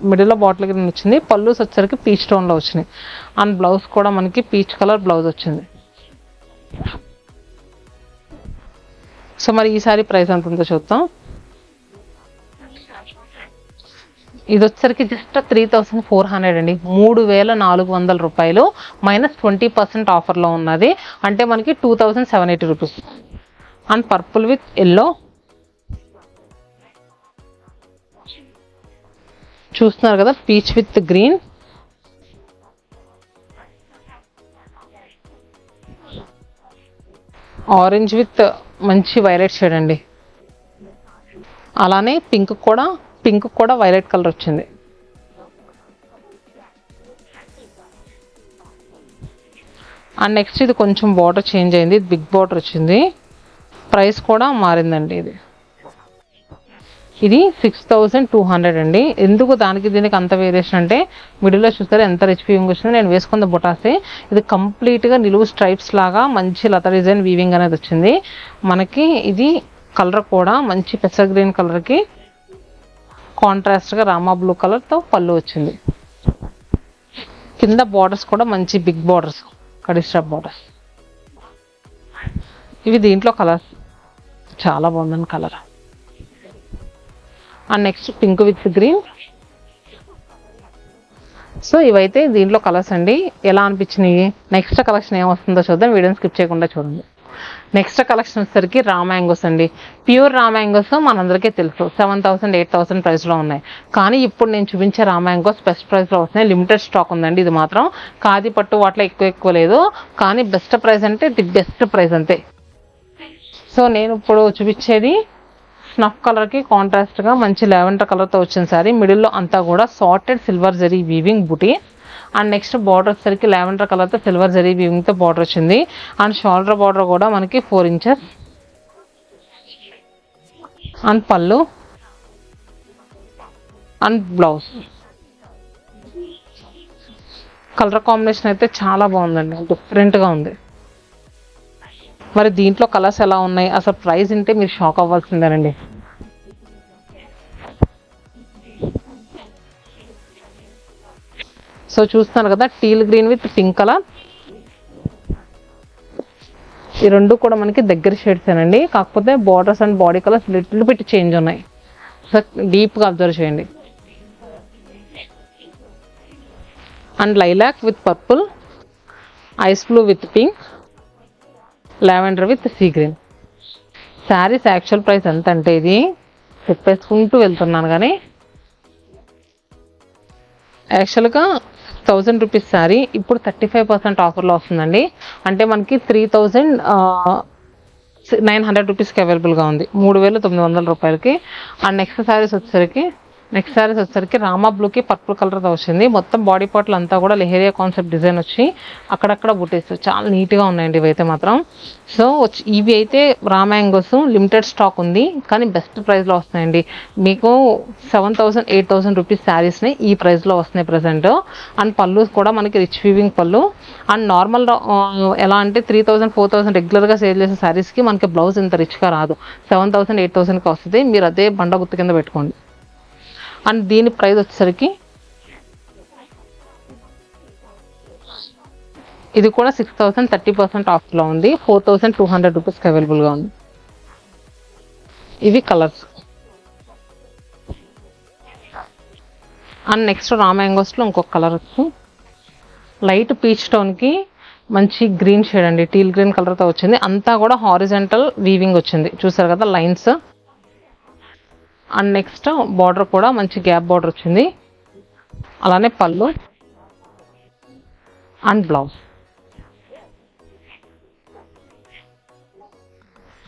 మిడిల్లో బాటిల్ గ్రీన్ వచ్చింది. పళ్ళుస్ వచ్చరికి పీచ్ టోన్లో వచ్చినాయి. అండ్ బ్లౌజ్ కూడా మనకి పీచ్ కలర్ బ్లౌజ్ వచ్చింది. సో మరి ఈ సారీ ప్రైస్ ఎంత ఉందో చూద్దాం. ఇది వచ్చరికి జస్ట్ 3,400 అండి, 3,400 రూపాయలు మైనస్ 20% ఆఫర్లో ఉన్నది. అంటే మనకి 2,780 rupees. And purple with yellow చూస్తున్నారు కదా, peach with green, orange with మంచి వైలెట్ షేడ్ అండి. అలానే పింక్ కూడా వైలెట్ కలర్ వచ్చింది. అండ్ నెక్స్ట్ ఇది కొంచెం బార్డర్ చేంజ్ అయింది, ఇది బిగ్ బార్డర్ వచ్చింది. ప్రైస్ కూడా మారిందండి. ఇది 6,200 అండి. ఎందుకు దానికి దీనికి అంత వేరియేషన్ అంటే, మిడిల్లో చూస్తారు ఎంత రిచ్ వీవింగ్ వచ్చిందో. నేను వేసుకున్న బొటాసే, ఇది కంప్లీట్గా నిలువు స్ట్రైప్స్ లాగా మంచి లత డిజైన్ వీవింగ్ అనేది వచ్చింది మనకి. ఇది కలర్ కూడా మంచి పెసర్ గ్రీన్ కలర్కి కాంట్రాస్ట్గా రామా బ్లూ కలర్తో పళ్ళు వచ్చింది. కింద బార్డర్స్ కూడా మంచి బిగ్ బార్డర్స్, కడీ స్ట్రాప్ బార్డర్స్. ఇవి దీంట్లో కలర్స్ చాలా బాగుందండి colour. And next pink with green. So ఇవైతే దీంట్లో కలర్స్ అండి. ఎలా అనిపించినాయి? నెక్స్ట్ కలెక్షన్ ఏమొస్తుందో చూద్దాం, వీడియోని స్కిప్ చేయకుండా చూడండి. నెక్స్ట్ కలెక్షన్ వచ్చేసరికి రా మ్యాంగోస్ అండి. ప్యూర్ రా మ్యాంగోస్ మనందరికీ తెలుసు 7,000 8,000 ప్రైస్లో ఉన్నాయి. కానీ ఇప్పుడు నేను చూపించే రా మ్యాంగోస్ బెస్ట్ ప్రైస్లో వస్తున్నాయి. లిమిటెడ్ స్టాక్ ఉందండి. ఇది మాత్రం ఖాదీ పట్టు వాటిలో ఎక్కువ లేదు, కానీ బెస్ట్ ప్రైస్ అంటే ది బెస్ట్ ప్రైస్ అంతే. సో నేను ఇప్పుడు చూపించేది స్నఫ్ కలర్కి కాంట్రాస్ట్గా మంచి లావెండర్ కలర్తో వచ్చిన సారీ. మిడిల్లో అంతా కూడా sorted silver zari weaving buti. And next border వచ్చేసరికి లావెండర్ కలర్తో సిల్వర్ జరీ వీవింగ్తో బార్డర్ వచ్చింది. అండ్ షోల్డర్ బార్డర్ కూడా మనకి 4 ఇంచెస్. అండ్ పళ్ళు అండ్ బ్లౌజ్. కలర్ కాంబినేషన్ అయితే చాలా బాగుందండి, డిఫరెంట్గా ఉంది. మరి దీంట్లో కలర్స్ ఎలా ఉన్నాయి, అసలు ప్రైస్ ఉంటే మీరు షాక్ అవ్వాల్సిందేనండి. సో చూస్తున్నారు కదా, teal green with pink colour. ఈ రెండు కూడా మనకి దగ్గర షేడ్స్ ఏనండి, కాకపోతే borders and body colours little bit change ఉన్నాయి. సో డీప్గా అబ్జర్వ్ చేయండి. And lilac with purple, ice blue with pink, lavender with sea green. Saris actual price ఎంత అంటే, ఇది చెప్పేసుకుంటూ వెళ్తున్నాను కానీ యాక్చువల్గా 1,000 రూపీస్ శారీ ఇప్పుడు 35% ఆఫర్లో వస్తుందండి. అంటే మనకి 3,900 రూపీస్కి అవైలబుల్గా ఉంది, 3,900 రూపాయలకి. అండ్ నెక్స్ట్ శారీస్ వచ్చేసరికి రామా బ్లూకి పర్పుల్ కలర్తో వచ్చింది. మొత్తం బాడీ పార్ట్లు అంతా కూడా లెహేరియా కాన్సెప్ట్ డిజైన్ వచ్చి అక్కడక్కడ బుట్టేస్ చాలా నీట్గా ఉన్నాయండి ఇవైతే మాత్రం. సో ఇవి అయితే రా మ్యాంగోస్ లిమిటెడ్ స్టాక్ ఉంది, కానీ బెస్ట్ ప్రైస్లో వస్తున్నాయండి. మీకు 7,000 8,000 రూపీస్ శారీస్ని ఈ ప్రైస్లో వస్తున్నాయి ప్రజెంట్. అండ్ పళ్ళు కూడా మనకి రిచ్ వీవింగ్ పళ్ళు. అండ్ నార్మల్ ఎలా అంటే 3,000 4,000 రెగ్యులర్గా సేల్ చేసే శారీస్కి మనకి బ్లౌజ్ ఇంత రిచ్గా రాదు, 7,000 8,000కి వస్తుంది. మీరు అదే బండ గుర్తు కింద పెట్టుకోండి. అండ్ దీని ప్రైస్ వచ్చేసరికి ఇది కూడా 6000 30% ఆఫ్లో ఉంది. 4200 రూపీస్కి అవైలబుల్గా ఉంది. ఇవి కలర్స్. అండ్ నెక్స్ట్ రా మ్యాంగోస్లో ఇంకొక కలర్ వచ్చి లైట్ పీచ్ టోన్కి మంచి గ్రీన్ షేడ్ అండి, టీల్ గ్రీన్ కలర్తో వచ్చింది. అంతా కూడా హారిజంటల్ వీవింగ్ వచ్చింది, చూసారు కదా లైన్స్. అండ్ నెక్స్ట్ బార్డర్ కూడా మంచి గ్యాప్ బార్డర్ వచ్చింది. అలానే పళ్ళు అండ్ బ్లౌజ్.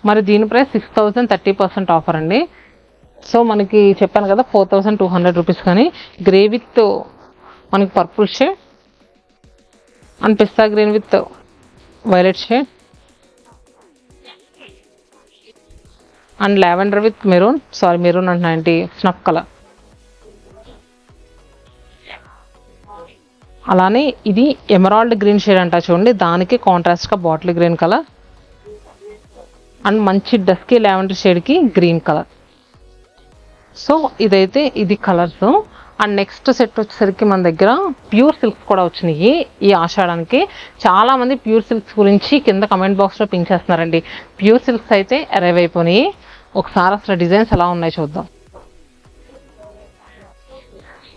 మరి దీని ప్రైస్ 6000 30% ఆఫర్ అండి. సో మనకి చెప్పాను కదా 4200 రూపీస్. కానీ గ్రే విత్ మనకి purple shade and pista green with violet shade and lavender with maroon, maroon అంటే స్నఫ్ కలర్. అలానే ఇది ఎమరాల్డ్ గ్రీన్ షేడ్ అంట చూడండి, దానికి కాంట్రాస్ట్గా బాటిల్ గ్రీన్ కలర్ అండ్ మంచి డస్కీ లావెండర్ షేడ్కి గ్రీన్ కలర్. సో ఇదైతే ఇది కలర్స్. అండ్ నెక్స్ట్ సెట్ వచ్చేసరికి మన దగ్గర ప్యూర్ సిల్క్స్ కూడా వచ్చినాయి ఈ ఆషాఢానికి. చాలామంది ప్యూర్ సిల్క్స్ గురించి కింద కమెంట్ బాక్స్లో పింక్ చేస్తున్నారండి. ప్యూర్ సిల్క్స్ అయితే అరైవ్ అయిపోయినాయి. ఒకసారి అసలు డిజైన్స్ ఎలా ఉన్నాయి చూద్దాం.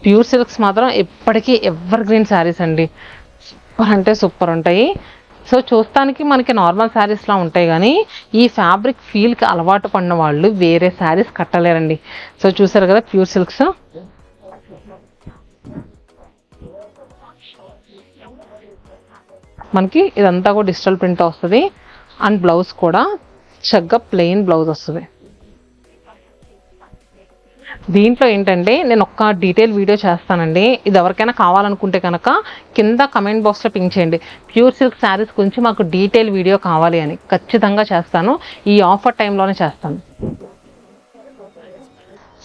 ప్యూర్ సిల్క్స్ మాత్రం ఎప్పటికీ ఎవర్ గ్రీన్ శారీస్ అండి, సూపర్ అంటే సూపర్ ఉంటాయి. సో చూస్తానికి మనకి నార్మల్ శారీస్లా ఉంటాయి, కానీ ఈ ఫ్యాబ్రిక్ ఫీల్కి అలవాటు పడిన వాళ్ళు వేరే శారీస్ కట్టలేరండి. సో చూసారు కదా ప్యూర్ సిల్క్స్. మనకి ఇదంతా కూడా డిజిటల్ ప్రింట్ వస్తుంది. అండ్ బ్లౌజ్ కూడా చక్కగా ప్లెయిన్ బ్లౌజ్ వస్తుంది. దీంట్లో ఏంటంటే నేను ఒక్క డీటెయిల్ వీడియో చేస్తానండి, ఇది ఎవరికైనా కావాలనుకుంటే కనుక కింద కమెంట్ బాక్స్లో పింక్ చేయండి. ప్యూర్ సిల్క్ శారీస్ గురించి మాకు డీటెయిల్ వీడియో కావాలి అని, ఖచ్చితంగా చేస్తాను. ఈ ఆఫర్ టైంలోనే చేస్తాను.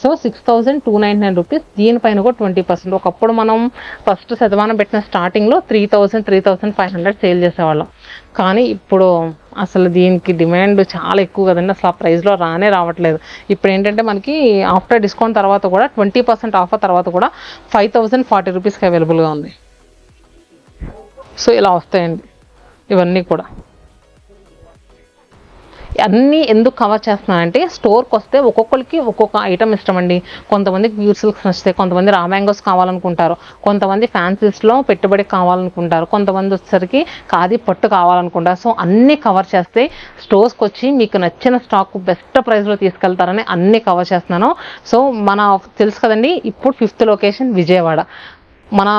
So 6299 rupees. దీనిపైన కూడా 20%. ఒకప్పుడు మనం ఫస్ట్ శతమానం పెట్టిన స్టార్టింగ్లో 3000 3500 సేల్ చేసేవాళ్ళం. కానీ ఇప్పుడు అసలు దీనికి డిమాండ్ చాలా ఎక్కువ కదండి, అసలు ఆ ప్రైస్లో రావట్లేదు. ఇప్పుడు ఏంటంటే మనకి ఆఫ్టర్ డిస్కౌంట్ తర్వాత కూడా 20% ఆఫర్ తర్వాత కూడా 5040 రూపీస్కి అవైలబుల్గా ఉంది. సో ఇలా వస్తాయండి ఇవన్నీ కూడా. అన్నీ ఎందుకు కవర్ చేస్తున్నానంటే స్టోర్కి వస్తే ఒక్కొక్కరికి ఒక్కొక్క ఐటమ్ ఇష్టం అండి. కొంతమందికి ప్యూర్ సిల్క్స్ నచ్చుతాయి, కొంతమంది రా మ్యాంగోస్ కావాలనుకుంటారు, కొంతమంది ఫ్యాన్సీస్లో పెట్టుబడి కావాలనుకుంటారు, కొంతమంది వచ్చేసరికి ఖాదీ పట్టు కావాలనుకుంటారు. సో అన్నీ కవర్ చేస్తే స్టోర్స్కి వచ్చి మీకు నచ్చిన స్టాక్ బెస్ట్ ప్రైస్లో తీసుకెళ్తారని అన్నీ కవర్ చేస్తున్నాను. సో తెలుసు కదండి, ఇప్పుడు 5th లొకేషన్ విజయవాడ. మన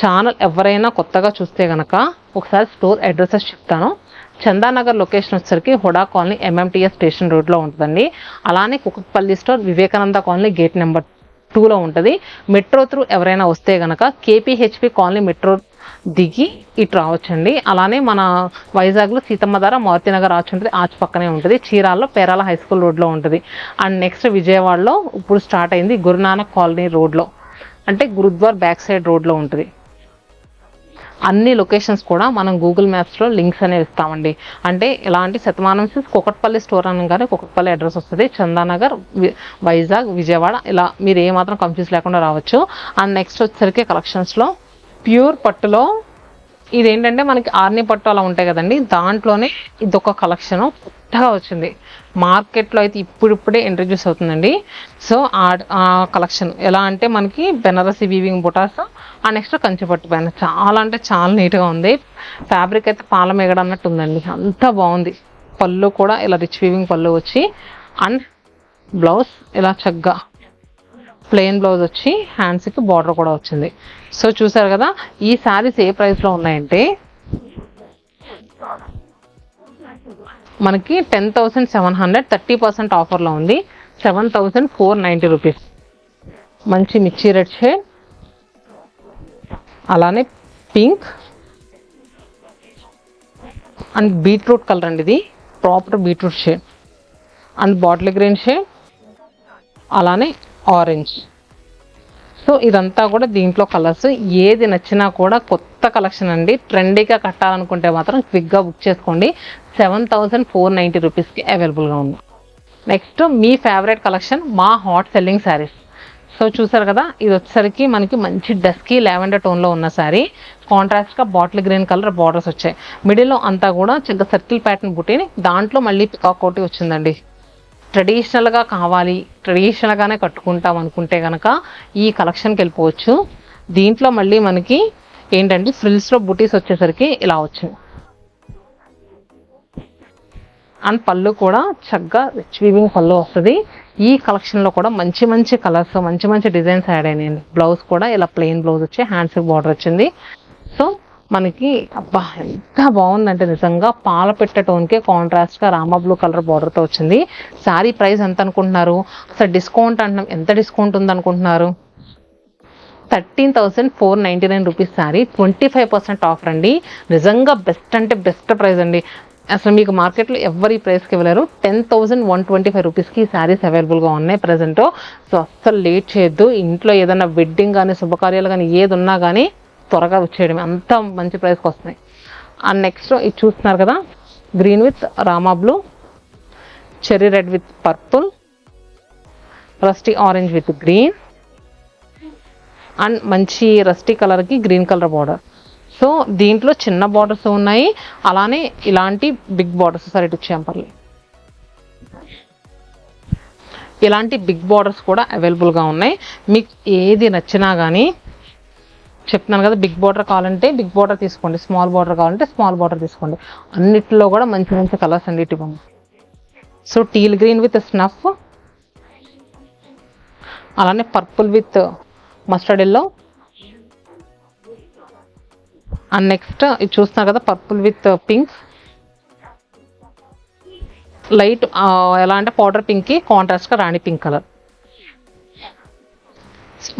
ఛానల్ ఎవరైనా కొత్తగా చూస్తే కనుక ఒకసారి స్టోర్ అడ్రసెస్ చెప్తాను. చందానగర్ లొకేషన్ వచ్చేసరికి హుడా కాలనీ MMTS స్టేషన్ రోడ్లో ఉంటుందండి. అలానే Kukatpally store Vivekananda colony gate number 2లో ఉంటుంది. మెట్రో త్రూ ఎవరైనా వస్తే కనుక KPHP కాలనీ మెట్రో దిగి ఇటు రావచ్చండి. అలానే మన వైజాగ్లో సీతమ్మధార మారుతినగర్ ఆర్చ్ ఉంటుంది, ఆర్చ్ పక్కనే ఉంటుంది. చీరాల్లో పేరాల హై స్కూల్ రోడ్లో ఉంటుంది. అండ్ నెక్స్ట్ విజయవాడలో ఇప్పుడు స్టార్ట్ అయింది గురునానక్ కాలనీ రోడ్లో, అంటే గురుద్వార్ బ్యాక్ సైడ్ రోడ్లో ఉంటుంది. అన్ని లొకేషన్స్ కూడా మనం గూగుల్ మ్యాప్స్లో లింక్స్ అనేవి ఇస్తామండి. అంటే ఎలాంటి శతమానం సిల్క్స్ కుకట్పల్లి స్టోర్ అనగానే కుకట్పల్లి అడ్రస్ వస్తుంది, చందానగర్ వైజాగ్ విజయవాడ, ఇలా మీరు ఏమాత్రం కన్ఫ్యూజ్ లేకుండా రావచ్చు. అండ్ నెక్స్ట్ వచ్చేసరికి కలెక్షన్స్లో ప్యూర్ పట్టులో ఇదేంటంటే మనకి ఆర్ని పట్టు అలా ఉంటాయి కదండి, దాంట్లోనే ఇదొక కలెక్షన్ కొత్తగా వచ్చింది. మార్కెట్లో అయితే ఇప్పుడిప్పుడే ఇంట్రడ్యూస్ అవుతుందండి. సో ఆ కలెక్షన్ ఎలా అంటే మనకి బెనారసి వీవింగ్ బుటాస్, ఆ నెక్స్ట్ కంచిపట్టు పైన చాలా అంటే చాలా నీట్గా ఉంది. ఫ్యాబ్రిక్ అయితే పాల మేగడ అన్నట్టు ఉందండి, అంత బాగుంది. పళ్ళు కూడా ఇలా రిచ్ వీవింగ్ పళ్ళు వచ్చి, అండ్ బ్లౌజ్ ఇలా చక్కగా ప్లెయిన్ బ్లౌజ్ వచ్చి హ్యాండ్స్కి బార్డర్ కూడా వచ్చింది. సో చూసారు కదా, ఈ శారీస్ ఏ ప్రైస్లో ఉన్నాయంటే మనకి 10,700 30% ఆఫర్లో ఉంది. 7,490 రూపీస్. మంచి మిర్చి రెడ్ షేడ్, అలానే పింక్ అండ్ బీట్రూట్ కలర్ అండి, ఇది proper beetroot shade and bottle green shade, అలానే ఆరెంజ్. సో ఇదంతా కూడా దీంట్లో కలర్స్. ఏది నచ్చినా కూడా కొత్త కలెక్షన్ అండి. ట్రెండీగా కట్టాలనుకుంటే మాత్రం క్విక్గా బుక్ చేసుకోండి. 7,490 రూపీస్కి అవైలబుల్గా ఉంది. నెక్స్ట్ మీ ఫేవరెట్ కలెక్షన్ మా హాట్ సెల్లింగ్ శారీస్. సో చూసారు కదా, ఇది వచ్చేసరికి మనకి మంచి డస్కీ లావెండర్ టోన్లో ఉన్న శారీ. కాంట్రాస్ట్గా బాటిల్ గ్రీన్ కలర్ బార్డర్స్ వచ్చాయి. మిడిల్లో అంతా కూడా చిన్న సర్కిల్ ప్యాటర్న్ బుటీని, దాంట్లో మళ్ళీ పికాక్ ఒకటి వచ్చిందండి. ట్రెడిషనల్గా కావాలి, ట్రెడిషనల్గానే కట్టుకుంటాం అనుకుంటే కనుక ఈ కలెక్షన్కి వెళ్ళిపోవచ్చు. దీంట్లో మళ్ళీ మనకి ఏంటంటే ఫ్రిల్స్లో బుటీస్ వచ్చేసరికి ఇలా వచ్చింది. అండ్ పళ్ళు కూడా చక్కగా రిచ్ వీవింగ్ పళ్ళు వస్తుంది. ఈ కలెక్షన్లో కూడా మంచి మంచి కలర్స్, మంచి మంచి డిజైన్స్ యాడ్ అయినాయండి. బ్లౌజ్ కూడా ఇలా ప్లెయిన్ బ్లౌజ్ వచ్చి హ్యాండ్స్కి బార్డర్ వచ్చింది. సో మనకి అబ్బా ఎంత బాగుందంటే నిజంగా పాల పెట్ట టోన్కి కాంట్రాస్ట్గా రామా బ్లూ కలర్ బార్డర్తో వచ్చింది. శారీ ప్రైస్ ఎంత అనుకుంటున్నారు? అసలు డిస్కౌంట్ అంటున్నాం, ఎంత డిస్కౌంట్ ఉంది అనుకుంటున్నారు? 13,499 రూపీస్ శారీ, 25% ఆఫర్ అండి. నిజంగా బెస్ట్ అంటే బెస్ట్ ప్రైస్ అండి. అసలు మీకు మార్కెట్లో ఎవరి ప్రైస్కి ఇవ్వలేరు. 10,125 రూపీస్కి ఈ శారీస్ అవైలబుల్గా ఉన్నాయి ప్రజెంట్. సో అస్సలు లేట్ చేయొద్దు. ఇంట్లో ఏదైనా వెడ్డింగ్ కానీ శుభకార్యాలు కానీ ఏది ఉన్నా కానీ త్వరగా వచ్చేయడం, అంత మంచి ప్రైస్కి వస్తున్నాయి. అండ్ నెక్స్ట్ ఇది చూస్తున్నారు కదా, green with Rama blue, cherry red with purple, rusty orange with green and మంచి రస్టీ కలర్కి గ్రీన్ కలర్ బార్డర్. సో దీంట్లో చిన్న బార్డర్స్ ఉన్నాయి, అలానే ఇలాంటి బిగ్ బార్డర్స్. సరే ఇటు వచ్చాంపర్లే, ఇలాంటి బిగ్ బార్డర్స్ కూడా అవైలబుల్గా ఉన్నాయి. మీకు ఏది నచ్చినా కానీ చెప్తున్నాను కదా, బిగ్ బార్డర్ కావాలంటే బిగ్ బార్డర్ తీసుకోండి, స్మాల్ బార్డర్ కావాలంటే స్మాల్ బార్డర్ తీసుకోండి. అన్నిట్లో కూడా మంచి మంచి కలర్స్ అండి ఇటు. So teal green with snuff, అలానే purple with mustard yellow and next ఇది చూస్తున్నారు కదా, పర్పుల్ విత్ పింక్, లైట్ ఎలా అంటే పౌడర్ పింక్కి కాంట్రాస్ట్గా రాణి పింక్ కలర్.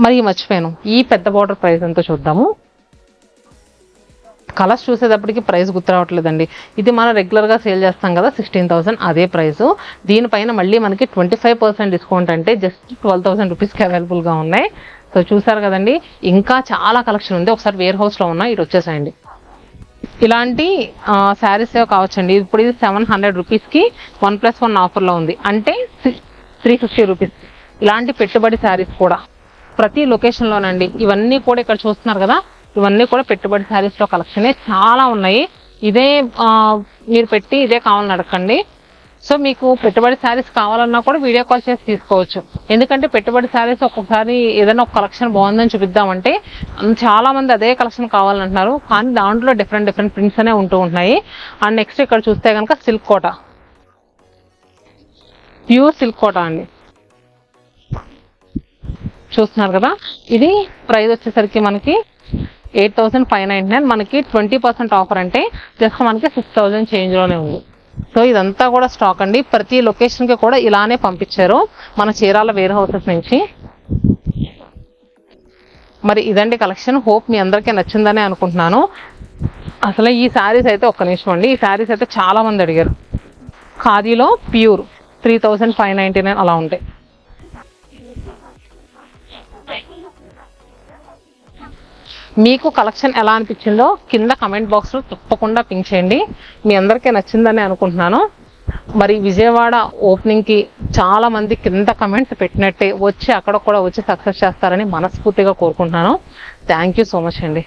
మరి మర్చిపోయాను, ఈ పెద్ద బార్డర్ ప్రైస్ ఎంతో చూద్దాము. కలర్స్ చూసేటప్పటికి ప్రైస్ గుర్తు రావట్లేదండి. ఇది మనం రెగ్యులర్గా సేల్ చేస్తాం కదా 16,000, అదే ప్రైసు. దీనిపైన మళ్ళీ మనకి 25% డిస్కౌంట్ అంటే జస్ట్ 12,000 రూపీస్కి అవైలబుల్గా ఉన్నాయి. సో చూసారు కదండి, ఇంకా చాలా కలెక్షన్ ఉంది. ఒకసారి వేర్ హౌస్లో ఉన్న ఇటు వచ్చేసాయండి. ఇలాంటి శారీస్ కావచ్చండి. ఇప్పుడు ఇది 700 రూపీస్కి 1+1 ఆఫర్లో ఉంది, అంటే 350 రూపీస్. ఇలాంటి పెట్టుబడి శారీస్ కూడా ప్రతి లొకేషన్లోనండి. ఇవన్నీ కూడా ఇక్కడ చూస్తున్నారు కదా, ఇవన్నీ కూడా పెట్టుబడి శారీస్లో కలెక్షనే చాలా ఉన్నాయి. ఇదే మీరు పెట్టి ఇదే కావాలని అడగండి. సో మీకు పెట్టుబడి శారీస్ కావాలన్నా కూడా వీడియో కాల్ చేసి తీసుకోవచ్చు. ఎందుకంటే పెట్టుబడి శారీస్ ఒక్కొక్కసారి ఏదైనా ఒక కలెక్షన్ బాగుందని చూపిద్దామంటే చాలా మంది అదే కలెక్షన్ కావాలంటున్నారు, కానీ దాంట్లో డిఫరెంట్ ప్రింట్స్ అనే ఉంటూ ఉన్నాయి. అండ్ నెక్స్ట్ ఇక్కడ చూస్తే కనుక సిల్క్ కోట, ప్యూర్ సిల్క్ కోట అండి. చూస్తున్నారు కదా, ఇది ప్రైస్ వచ్చేసరికి మనకి 8,599. మనకి 20% ఆఫర్ అంటే జస్ట్ మనకి 6,000 చేంజ్లోనే ఉంది. సో ఇదంతా కూడా స్టాక్ అండి. ప్రతి లొకేషన్కి కూడా ఇలానే పంపించారు మన చీరాల వేర్ హౌసెస్ నుంచి. మరి ఇదండి కలెక్షన్. హోప్ మీ అందరికీ నచ్చిందనే అనుకుంటున్నాను. అసలు ఈ శారీస్ అయితే ఒక్క నిమిషం అండి, ఈ శారీస్ అయితే చాలా మంది అడిగారు. ఖాదీలో ప్యూర్ 3,599 అలా ఉంటాయి. మీకు కలెక్షన్ ఎలా అనిపించిందో కింద కమెంట్ బాక్స్లో తప్పకుండా పింక్ చేయండి. మీ అందరికీ నచ్చిందని అనుకుంటున్నాను. మరి విజయవాడ ఓపెనింగ్కి చాలా మంది కింద కమెంట్స్ పెట్టినట్టే వచ్చి అక్కడ కూడా వచ్చి సక్సెస్ చేస్తారని మనస్ఫూర్తిగా కోరుకుంటున్నాను. థ్యాంక్ యూ సో మచ్ అండి.